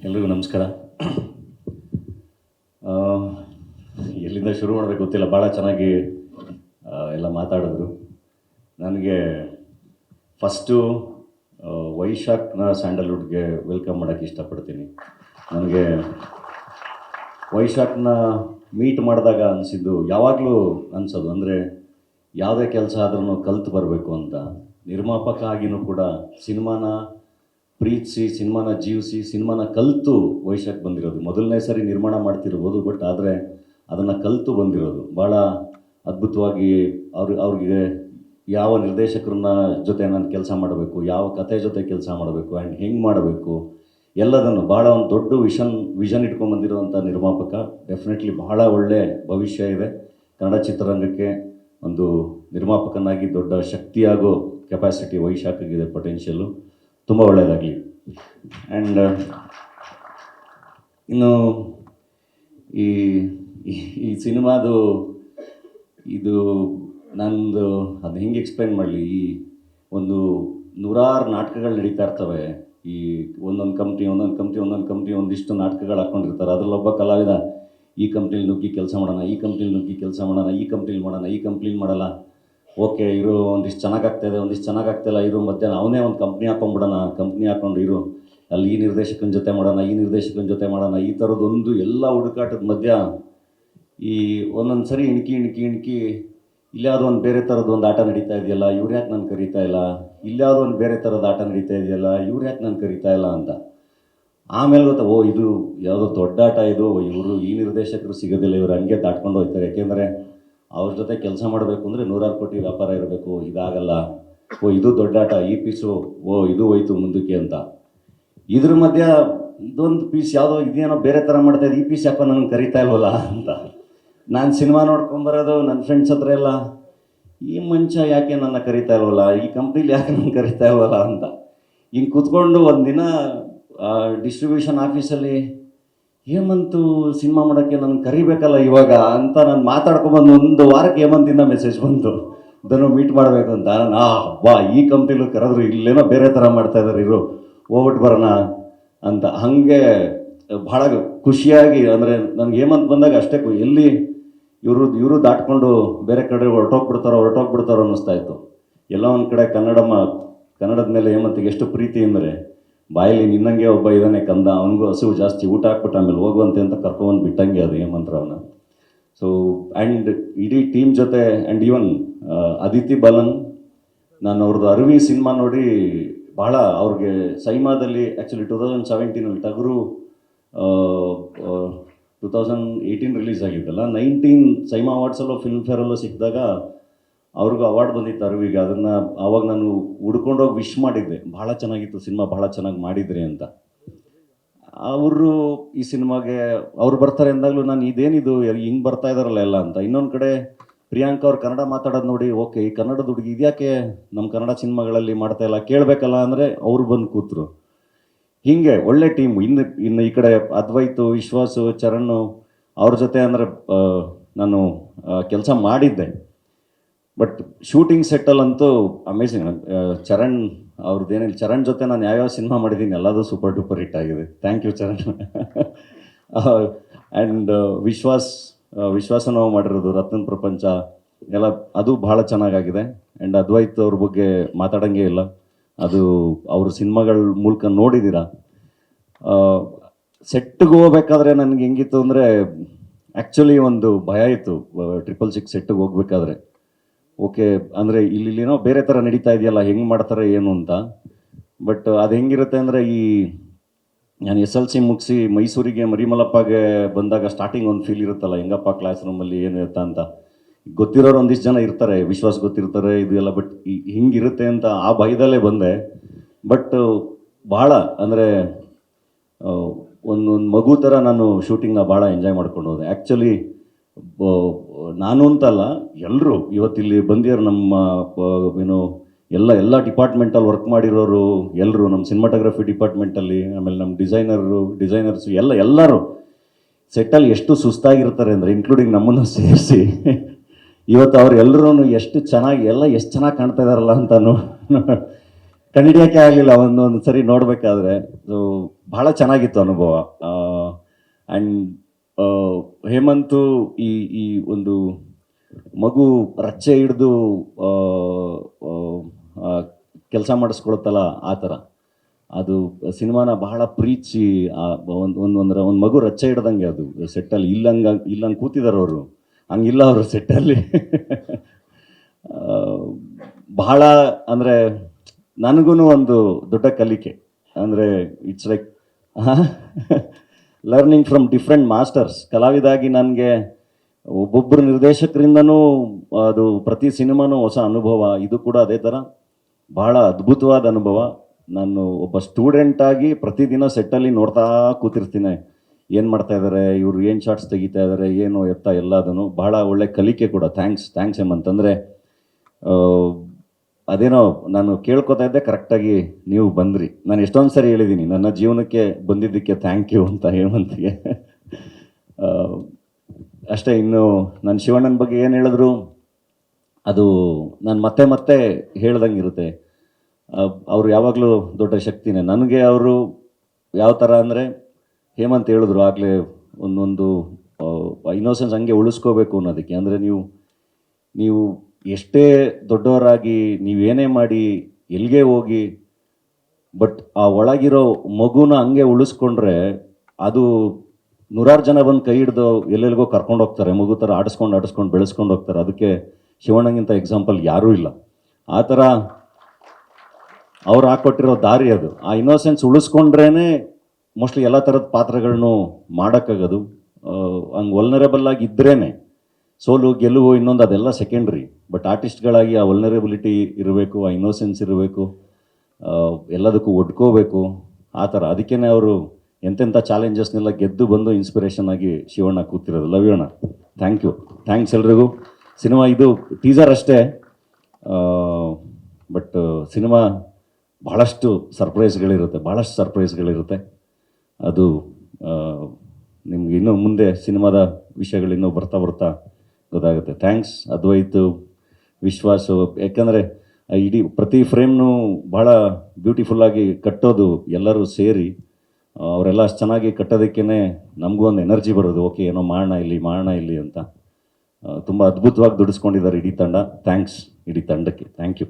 ಎಲ್ರಿಗೂ ನಮಸ್ಕಾರ. ಆ, ಎಲ್ಲಿಂದ ಶುರು ಮಾಡಬೇಕು ಗೊತ್ತಿಲ್ಲ, ಭಾಳ ಚೆನ್ನಾಗಿ ಎಲ್ಲ ಮಾತಾಡಿದ್ರು. ನನಗೆ ಫಸ್ಟು ವೈಶಾಖ್ನ ಸ್ಯಾಂಡಲ್ವುಡ್ಗೆ ವೆಲ್ಕಮ್ ಮಾಡೋಕ್ಕೆ ಇಷ್ಟಪಡ್ತೀನಿ. ನನಗೆ ವೈಶಾಖ್ನ ಮೀಟ್ ಮಾಡಿದಾಗ ಅನಿಸಿದ್ದು, ಯಾವಾಗಲೂ ಅನಿಸೋದು ಅಂದರೆ ಯಾವುದೇ ಕೆಲಸ ಆದ್ರೂ ಕಲ್ತು ಬರಬೇಕು ಅಂತ. ನಿರ್ಮಾಪಕ ಆಗಿನೂ ಕೂಡ ಸಿನಿಮಾನ ಪ್ರೀತಿಸಿ, ಸಿನಿಮಾನ ಜೀವಿಸಿ, ಸಿನಿಮಾನ ಕಲಿತು ವೈಶಾಖ್ ಬಂದಿರೋದು. ಮೊದಲನೇ ಸರಿ ನಿರ್ಮಾಣ ಮಾಡ್ತಿರ್ಬೋದು, ಬಟ್ ಆದರೆ ಅದನ್ನು ಕಲಿತು ಬಂದಿರೋದು. ಭಾಳ ಅದ್ಭುತವಾಗಿ ಅವ್ರಿಗೆ ಯಾವ ನಿರ್ದೇಶಕರನ್ನ ಜೊತೆ ನಾನು ಕೆಲಸ ಮಾಡಬೇಕು, ಯಾವ ಕತೆ ಜೊತೆ ಕೆಲಸ ಮಾಡಬೇಕು ಆ್ಯಂಡ್ ಹೆಂಗೆ ಮಾಡಬೇಕು ಎಲ್ಲದನ್ನು ಭಾಳ ಒಂದು ದೊಡ್ಡ ವಿಷನ್ ಇಟ್ಕೊಂಡ್ಬಂದಿರೋವಂಥ ನಿರ್ಮಾಪಕ. ಡೆಫಿನೆಟ್ಲಿ ಬಹಳ ಒಳ್ಳೆ ಭವಿಷ್ಯ ಇದೆ ಕನ್ನಡ ಚಿತ್ರರಂಗಕ್ಕೆ. ಒಂದು ನಿರ್ಮಾಪಕನಾಗಿ ದೊಡ್ಡ ಶಕ್ತಿಯಾಗೋ ಕೆಪಾಸಿಟಿ ವೈಶಾಖಿಗಿದೆ, ಪೊಟೆನ್ಷಿಯಲ್ಲು. ತುಂಬ ಒಳ್ಳೆಯದಾಗಲಿ. ಆ್ಯಂಡ್ ಇನ್ನು ಈ ಈ ಸಿನಿಮಾದು ಇದು ನಂದು ಅದು ಹೆಂಗೆ ಎಕ್ಸ್ಪ್ಲೈನ್ ಮಾಡಲಿ, ಈ ಒಂದು ನೂರಾರು ನಾಟಕಗಳು ನಡೀತಾ ಇರ್ತವೆ. ಈ ಒಂದೊಂದು ಕಂಪ್ನಿ ಒಂದಿಷ್ಟು ನಾಟಕಗಳು ಹಾಕ್ಕೊಂಡಿರ್ತಾರೆ. ಅದರಲ್ಲೊಬ್ಬ ಕಲಾವಿದ ಈ ಕಂಪ್ನಿಲಿ ನುಗ್ಗಿ ಕೆಲಸ ಮಾಡೋಣ, ಈ ಕಂಪ್ನಿಲಿ ನುಗ್ಗಿ ಕೆಲಸ ಮಾಡೋಣ, ಈ ಕಂಪ್ನಿಲಿ ಮಾಡೋಣ, ಈ ಕಂಪ್ನಿಲಿ ಮಾಡಲ್ಲ, ಓಕೆ ಇರೋ ಒಂದಿಷ್ಟು ಚೆನ್ನಾಗಾಗ್ತಾಯಿದೆ, ಒಂದಿಷ್ಟು ಚೆನ್ನಾಗಾಗ್ತಾಯಿಲ್ಲ, ಇರೋ ಮಧ್ಯಾಹ್ನ ಅವನೇ ಒಂದು ಕಂಪ್ನಿ ಹಾಕ್ಕೊಂಬಿಡೋಣ, ಕಂಪ್ನಿ ಹಾಕ್ಕೊಂಡು ಇರೋ ಅಲ್ಲಿ ಈ ನಿರ್ದೇಶಕನ ಜೊತೆ ಮಾಡೋಣ, ಈ ನಿರ್ದೇಶಕನ ಜೊತೆ ಮಾಡೋಣ, ಈ ಥರದ್ದೊಂದು ಎಲ್ಲ ಹುಡುಕಾಟದ ಮಧ್ಯ ಈ ಒಂದೊಂದು ಸರಿ ಇಣಕಿ ಇಲ್ಲಾವುದೋ ಒಂದು ಬೇರೆ ಥರದ್ದು ಒಂದು ಆಟ ನಡೀತಾ ಇದೆಯಲ್ಲ, ಇವ್ರು ಯಾಕೆ ನಾನು ಕರೀತಾ ಇಲ್ಲ, ಇಲ್ಲಾವುದೋ ಒಂದು ಬೇರೆ ಥರದ ಆಟ ನಡೀತಾ ಇದೆಯಲ್ಲ, ಇವ್ರು ಯಾಕೆ ನಾನು ಕರೀತಾ ಇಲ್ಲ ಅಂತ. ಆಮೇಲೆ ಗೊತ್ತಾ, ಓ ಇದು ಯಾವುದೋ ದೊಡ್ಡ ಆಟ ಇದು, ಇವರು ಈ ನಿರ್ದೇಶಕರು ಸಿಗೋದಿಲ್ಲ, ಇವರು ಹಂಗೆ ದಾಟ್ಕೊಂಡು ಹೋಗ್ತಾರೆ. ಯಾಕೆಂದರೆ ಅವ್ರ ಜೊತೆ ಕೆಲಸ ಮಾಡಬೇಕು ಅಂದರೆ 100 ಕೋಟಿ ವ್ಯಾಪಾರ ಇರಬೇಕು, ಇದಾಗಲ್ಲ. ಓ ಇದು ದೊಡ್ಡ ಆಟ, ಈ ಪೀಸು ಓ ಇದು ಹೋಯ್ತು ಮುಂದಕ್ಕೆ ಅಂತ. ಇದ್ರ ಮಧ್ಯ ಇದೊಂದು ಪೀಸ್ ಯಾವುದೋ ಇದೇನೋ ಬೇರೆ ಥರ ಮಾಡ್ತಾಯಿದ್ದು, ಈ ಪೀಸ್ ಯಾಕೋ ನನಗೆ ಕರೀತಾ ಇಲ್ವಲ್ಲ ಅಂತ. ನಾನು ಸಿನಿಮಾ ನೋಡ್ಕೊಂಬರೋದು ನನ್ನ ಫ್ರೆಂಡ್ಸ್ ಹತ್ರ ಎಲ್ಲ, ಈ ಮಂಚ ಯಾಕೆ ನನ್ನ ಕರೀತಾ ಇಲ್ವಲ್ಲ, ಈ ಕಂಪ್ನೀಲಿ ಯಾಕೆ ನನ್ನ ಕರೀತಾ ಇಲ್ವಲ್ಲ ಅಂತ. ಹಿಂಗೆ ಕೂತ್ಕೊಂಡು ಒಂದಿನ ಡಿಸ್ಟ್ರಿಬ್ಯೂಷನ್ ಆಫೀಸಲ್ಲಿ ಹೇಮಂತು ಸಿನಿಮಾ ಮಾಡೋಕ್ಕೆ ನಾನು ಕರಿಬೇಕಲ್ಲ ಇವಾಗ ಅಂತ ನಾನು ಮಾತಾಡ್ಕೊಂಬಂದು 1 ವಾರಕ್ಕೆ ಹೇಮಂತಿಂದ ಮೆಸೇಜ್ ಬಂತು, ಇದನ್ನು ಮೀಟ್ ಮಾಡಬೇಕು ಅಂತ. ಬಾ ಈ ಕಂಪ್ನಿಲೂ ಕರೆದ್ರು, ಇಲ್ಲೇನೋ ಬೇರೆ ಥರ ಮಾಡ್ತಾಯಿದ್ದಾರೆ, ಇರು ಹೋಗ್ಬಿಟ್ಟು ಬರೋಣ ಅಂತ. ಹಾಗೆ ಭಾಳ ಖುಷಿಯಾಗಿ, ಅಂದರೆ ನನಗೆ ಹೇಮಂತ್ ಬಂದಾಗ ಅಷ್ಟೇ ಎಲ್ಲಿ ಇವರು ದಾಟ್ಕೊಂಡು ಬೇರೆ ಕಡೆ ಹೊರಟೋಗ್ಬಿಡ್ತಾರೋ ಅನ್ನಿಸ್ತಾ ಇತ್ತು. ಎಲ್ಲ ಒಂದು ಕಡೆ ಕನ್ನಡದ ಮೇಲೆ ಹೇಮಂತಿಗೆ ಎಷ್ಟು ಪ್ರೀತಿ ಅಂದರೆ, ಬಾಯಲ್ಲಿ ನಿನ್ನಂಗೆ ಒಬ್ಬ ಇದ್ದಾನೆ ಕಂದ, ಅವನಿಗೂ ಹಸಿವು ಜಾಸ್ತಿ, ಊಟ ಹಾಕ್ಬಿಟ್ಟು ಆಮೇಲೆ ಹೋಗುವಂತೆ ಅಂತ ಕರ್ಕೊಂಡು ಬಿಟ್ಟಂಗೆ ಅದು ಹೇಮಂತರಾವ್ನ. ಸೊ ಆ್ಯಂಡ್ ಇಡೀ ಟೀಮ್ ಜೊತೆ ಆ್ಯಂಡ್ ಈವನ್ ಅದಿತಿ ಬಾಲನ್, ನಾನು ಅವ್ರದ್ದು ಅರವಿ ಸಿನಿಮಾ ನೋಡಿ ಭಾಳ ಅವ್ರಿಗೆ ಸೈಮಾದಲ್ಲಿ ಆ್ಯಕ್ಚುಲಿ 2017 ಟಗರು 2018 ರಿಲೀಸ್ ಆಗಿದ್ದಲ್ಲ, 19 ಸೈಮಾ ಅವಾರ್ಡ್ಸಲ್ಲೋ ಫಿಲ್ಮ್ ಫೇರಲ್ಲೋ ಸಿಕ್ಕಿದಾಗ ಅವ್ರಿಗೂ ಅವಾರ್ಡ್ ಬಂದಿತ್ತು ಅರವಿಗೆ. ಅದನ್ನು ಆವಾಗ ನಾನು ಹುಡ್ಕೊಂಡೋಗಿ ವಿಶ್ ಮಾಡಿದ್ದೆ, ಭಾಳ ಚೆನ್ನಾಗಿತ್ತು ಸಿನಿಮಾ, ಭಾಳ ಚೆನ್ನಾಗಿ ಮಾಡಿದ್ರಿ ಅಂತ. ಅವರು ಈ ಸಿನಿಮಾಗೆ ಅವ್ರು ಬರ್ತಾರೆ ಅಂದಾಗಲೂ ನಾನು ಇದೇನಿದು ಹಿಂಗೆ ಬರ್ತಾ ಇದ್ದಾರಲ್ಲ ಎಲ್ಲ ಅಂತ. ಇನ್ನೊಂದು ಕಡೆ ಪ್ರಿಯಾಂಕಾ ಅವ್ರು ಕನ್ನಡ ಮಾತಾಡೋದು ನೋಡಿ, ಓಕೆ ಈ ಕನ್ನಡದ ಹುಡುಗಿ ಇದ್ಯಾಕೆ ನಮ್ಮ ಕನ್ನಡ ಸಿನಿಮಾಗಳಲ್ಲಿ ಮಾಡ್ತಾ ಇಲ್ಲ, ಕೇಳಬೇಕಲ್ಲ ಅಂದರೆ ಅವರು ಬಂದು ಕೂತರು. ಹೀಗೆ ಒಳ್ಳೆ ಟೀಮು. ಇನ್ನು ಈ ಕಡೆ ಅದ್ವೈತು, ವಿಶ್ವಾಸು, ಚರಣ್ ಅವ್ರ ಜೊತೆ ಅಂದರೆ ನಾನು ಕೆಲಸ ಮಾಡಿದ್ದೆ. ಬಟ್ ಶೂಟಿಂಗ್ ಸೆಟ್ಟಲ್ಲಂತೂ ಅಮೇಝಿಂಗ್. ಚರಣ್ ಅವ್ರದ್ದೇನಿಲ್ಲ, ಚರಣ್ ಜೊತೆ ನಾನು ಯಾವ್ಯಾವ ಸಿನಿಮಾ ಮಾಡಿದ್ದೀನಿ ಎಲ್ಲದೂ ಸೂಪರ್ ಡೂಪರ್ ಹಿಟ್ ಆಗಿದೆ. Thank you Charan. ಆ್ಯಂಡ್ ವಿಶ್ವಾಸ ನಾವು ಮಾಡಿರೋದು ರತ್ನ ಪ್ರಪಂಚ ಎಲ್ಲ, ಅದು ಭಾಳ ಚೆನ್ನಾಗಾಗಿದೆ. ಆ್ಯಂಡ್ ಅದ್ವೈತ್ ಅವ್ರ ಬಗ್ಗೆ ಮಾತಾಡೋಂಗೇ ಇಲ್ಲ, ಅದು ಅವ್ರ ಸಿನಿಮಾಗಳ ಮೂಲಕ ನೋಡಿದ್ದೀರಾ. ಸೆಟ್ಟಿಗೆ ಹೋಗ್ಬೇಕಾದ್ರೆ ನನಗೆ ಹೆಂಗಿತ್ತು ಅಂದರೆ, ಆ್ಯಕ್ಚುಲಿ ಒಂದು ಭಯ ಇತ್ತು 666 ಸೆಟ್ಟಿಗೆ ಹೋಗ್ಬೇಕಾದ್ರೆ. ಓಕೆ ಅಂದರೆ ಇಲ್ಲೇನೋ ಬೇರೆ ಥರ ನಡೀತಾ ಇದೆಯಲ್ಲ, ಹೆಂಗೆ ಮಾಡ್ತಾರೆ ಏನು ಅಂತ. ಬಟ್ ಅದು ಹೆಂಗಿರುತ್ತೆ ಅಂದರೆ, ನಾನು SLC ಮುಗಿಸಿ ಮೈಸೂರಿಗೆ ಮರಿಮಲ್ಲಪ್ಪಗೆ ಬಂದಾಗ ಸ್ಟಾರ್ಟಿಂಗ್ ಒಂದು ಫೀಲ್ ಇರುತ್ತಲ್ಲ, ಹೆಂಗಪ್ಪ ಕ್ಲಾಸ್ ರೂಮಲ್ಲಿ ಏನಿರುತ್ತಾ ಅಂತ. ಗೊತ್ತಿರೋರು ಒಂದಿಷ್ಟು ಜನ ಇರ್ತಾರೆ, ವಿಶ್ವಾಸ ಗೊತ್ತಿರ್ತಾರೆ ಇದು ಎಲ್ಲ, ಬಟ್ ಹಿಂಗಿರುತ್ತೆ ಅಂತ ಆ ಭಯದಲ್ಲೇ ಬಂದೆ. ಬಟ್ ಭಾಳ ಅಂದರೆ ಒಂದೊಂದು ಮಗು ಥರ ನಾನು ಶೂಟಿಂಗ್ನ ಭಾಳ ಎಂಜಾಯ್ ಮಾಡ್ಕೊಂಡು ಹೋದೆ. ಆ್ಯಕ್ಚುಲಿ ನಾನು ಅಂತಲ್ಲ, ಎಲ್ಲರೂ ಇವತ್ತಿಲ್ಲಿ ಬಂದಿರೋ ನಮ್ಮ ಏನು ಎಲ್ಲ ಡಿಪಾರ್ಟ್ಮೆಂಟಲ್ಲಿ ವರ್ಕ್ ಮಾಡಿರೋರು ಎಲ್ಲರೂ, ನಮ್ಮ ಸಿನಿಮಾಟೋಗ್ರಫಿ ಡಿಪಾರ್ಟ್ಮೆಂಟಲ್ಲಿ, ಆಮೇಲೆ ನಮ್ಮ ಡಿಸೈನರ್ಸು ಎಲ್ಲರೂ ಸೆಟ್ಟಲ್ಲಿ ಎಷ್ಟು ಸುಸ್ತಾಗಿರ್ತಾರೆ ಅಂದರೆ, ಇನ್ಕ್ಲೂಡಿಂಗ್ ನಮ್ಮನ್ನು ಸೇರಿಸಿ. ಇವತ್ತು ಅವ್ರು ಎಲ್ಲರೂ ಎಷ್ಟು ಚೆನ್ನಾಗಿ ಕಾಣ್ತಾ ಇದ್ದಾರಲ್ಲ ಅಂತ ಕಂಡಿಡಿಯೋಕ್ಕೆ ಆಗಲಿಲ್ಲ ಒಂದೊಂದು ಸರಿ ನೋಡಬೇಕಾದ್ರೆ. ಸೊ ಭಾಳ ಚೆನ್ನಾಗಿತ್ತು ಅನುಭವ. ಆ್ಯಂಡ್ ಹೇಮಂತು ಈ ಈ ಒಂದು ಮಗು ರಚ್ಚೆ ಹಿಡಿದು ಕೆಲಸ ಮಾಡಿಸ್ಕೊಳುತ್ತಲ್ಲ ಆ ಥರ, ಅದು ಸಿನಿಮಾನ ಬಹಳ ಪ್ರೀತಿ. ಒಂದು ಮಗು ರಚ್ಚೆ ಹಿಡ್ದಂಗೆ ಅದು ಸೆಟ್ಟಲ್ಲಿ. ಇಲ್ಲಂಗೆ ಕೂತಿದ್ದಾರೆ ಅವರು, ಹಂಗಿಲ್ಲ ಅವರು ಸೆಟ್ಟಲ್ಲಿ. ಬಹಳ ಅಂದರೆ ನನಗೂ ಒಂದು ದೊಡ್ಡ ಕಲಿಕೆ. ಅಂದರೆ it's like learning from different masters. ಕಲಾವಿದಾಗಿ ನನಗೆ ಒಬ್ಬೊಬ್ಬರು ನಿರ್ದೇಶಕರಿಂದನೂ ಅದು ಪ್ರತಿ ಸಿನಿಮಾನೂ ಹೊಸ ಅನುಭವ. ಇದು ಕೂಡ ಅದೇ ಥರ ಬಹಳ ಅದ್ಭುತವಾದ ಅನುಭವ. ನಾನು ಒಬ್ಬ ಸ್ಟೂಡೆಂಟಾಗಿ ಪ್ರತಿದಿನ ಸೆಟ್ಟಲ್ಲಿ ನೋಡ್ತಾ ಕೂತಿರ್ತೀನಿ, ಏನು ಮಾಡ್ತಾ ಇದ್ದಾರೆ ಇವರು, ಏನು ಶಾರ್ಟ್ಸ್ ತೆಗಿತಾ ಇದ್ದಾರೆ, ಏನು ಎತ್ತ ಎಲ್ಲದನ್ನು. ಬಹಳ ಒಳ್ಳೆ ಕಲಿಕೆ ಕೂಡ. ಥ್ಯಾಂಕ್ಸ್ ಹೇಮಂತಂದರೆ, ಅದೇನೋ ನಾನು ಕೇಳ್ಕೊತಾ ಇದ್ದೆ, ಕರೆಕ್ಟಾಗಿ ನೀವು ಬಂದ್ರಿ. ನಾನು ಎಷ್ಟೊಂದು ಸರಿ ಹೇಳಿದ್ದೀನಿ ನನ್ನ ಜೀವನಕ್ಕೆ ಬಂದಿದ್ದಕ್ಕೆ ಥ್ಯಾಂಕ್ ಯು ಅಂತ ಹೇಮಂತ್ಗೆ. ಅಷ್ಟೇ. ಇನ್ನು ನಾನು ಶಿವಣ್ಣನ ಬಗ್ಗೆ ಏನು ಹೇಳಿದ್ರು ಅದು ನಾನು ಮತ್ತೆ ಹೇಳ್ದಂಗೆ ಇರುತ್ತೆ. ಅವರು ಯಾವಾಗಲೂ ದೊಡ್ಡ ಶಕ್ತಿನೇ ನನಗೆ. ಅವರು ಯಾವ ಥರ ಅಂದರೆ, ಹೇಮಂತ್ ಹೇಳಿದ್ರು ಆಗಲೇ, ಒಂದೊಂದು ಇನ್ನೋಸೆನ್ಸ್ ಹಂಗೆ ಉಳಿಸ್ಕೋಬೇಕು ಅನ್ನೋದಕ್ಕೆ. ಅಂದರೆ ನೀವು ಎಷ್ಟೇ ದೊಡ್ಡವರಾಗಿ ನೀವೇನೇ ಮಾಡಿ ಎಲ್ಲಿಗೆ ಹೋಗಿ, ಬಟ್ ಆ ಒಳಗಿರೋ ಮಗುನ ಹಂಗೆ ಉಳಿಸ್ಕೊಂಡ್ರೆ ಅದು ನೂರಾರು ಜನ ಬಂದು ಕೈ ಹಿಡ್ದು ಎಲ್ಲೆಲ್ಲಿಗೋ ಕರ್ಕೊಂಡು ಹೋಗ್ತಾರೆ. ಮಗು ಥರ ಆಡಿಸ್ಕೊಂಡು ಬೆಳೆಸ್ಕೊಂಡು ಹೋಗ್ತಾರೆ. ಅದಕ್ಕೆ ಶಿವಣ್ಣಗಿಂತ ಎಕ್ಸಾಂಪಲ್ ಯಾರೂ ಇಲ್ಲ. ಆ ಥರ ಅವ್ರು ಹಾಕ್ಕೊಟ್ಟಿರೋ ದಾರಿ ಅದು. ಆ ಇನ್ನೋಸೆನ್ಸ್ ಉಳಿಸ್ಕೊಂಡ್ರೇ ಮೋಸ್ಟ್ಲಿ ಎಲ್ಲ ಥರದ ಪಾತ್ರಗಳನ್ನು ಮಾಡೋಕ್ಕಾಗೋದು. ಹಂಗೆ ವಲ್ನರೇಬಲ್ ಆಗಿ ಇದ್ರೇ ಸೋಲು ಗೆಲುವು ಇನ್ನೊಂದು ಅದೆಲ್ಲ ಸೆಕೆಂಡ್ರಿ. ಬಟ್ ಆರ್ಟಿಸ್ಟ್ಗಳಾಗಿ ಆ ವಲ್ನರೇಬಿಲಿಟಿ ಇರಬೇಕು, ಆ ಇನ್ನೋಸೆನ್ಸ್ ಇರಬೇಕು, ಎಲ್ಲದಕ್ಕೂ ಒಡ್ಕೋಬೇಕು ಆ ಥರ. ಅದಕ್ಕೇ ಅವರು ಎಂತೆಂಥ ಚಾಲೆಂಜಸ್ನೆಲ್ಲ ಗೆದ್ದು ಬಂದು ಇನ್ಸ್ಪಿರೇಷನ್ ಆಗಿ ಶಿವಣ್ಣ ಕೂತಿರೋದು. ಲವ್ ಯು ಅಣ್ಣ. ಥ್ಯಾಂಕ್ಸ್ ಎಲ್ರಿಗೂ. ಸಿನಿಮಾ ಇದು ಟೀಸರ್ ಅಷ್ಟೇ, ಬಟ್ ಸಿನಿಮಾ ಭಾಳಷ್ಟು ಸರ್ಪ್ರೈಸ್ಗಳಿರುತ್ತೆ. ಅದು ನಿಮ್ಗೆ ಇನ್ನೂ ಮುಂದೆ ಸಿನಿಮಾದ ವಿಷಯಗಳಿನ್ನೂ ಬರ್ತಾ ಗೊತ್ತಾಗುತ್ತೆ. ಥ್ಯಾಂಕ್ಸ್ ಅದ್ವೈತ್, ವಿಶ್ವಾಸು. ಯಾಕಂದರೆ ಇಡೀ ಪ್ರತಿ ಫ್ರೇಮ್ನು ಭಾಳ ಬ್ಯೂಟಿಫುಲ್ಲಾಗಿ ಕಟ್ಟೋದು ಎಲ್ಲರೂ ಸೇರಿ. ಅವರೆಲ್ಲ ಅಷ್ಟು ಚೆನ್ನಾಗಿ ಕಟ್ಟೋದಕ್ಕೇ ನಮಗೂ ಒಂದು ಎನರ್ಜಿ ಬರೋದು. ಓಕೆ, ಏನೋ ಮಾಡೋಣ ಇಲ್ಲಿ ಅಂತ. ತುಂಬ ಅದ್ಭುತವಾಗಿ ದುಡಿಸ್ಕೊಂಡಿದ್ದಾರೆ ಇಡೀ ತಂಡ. ಥ್ಯಾಂಕ್ಸ್ ಇಡೀ ತಂಡಕ್ಕೆ. Thank you.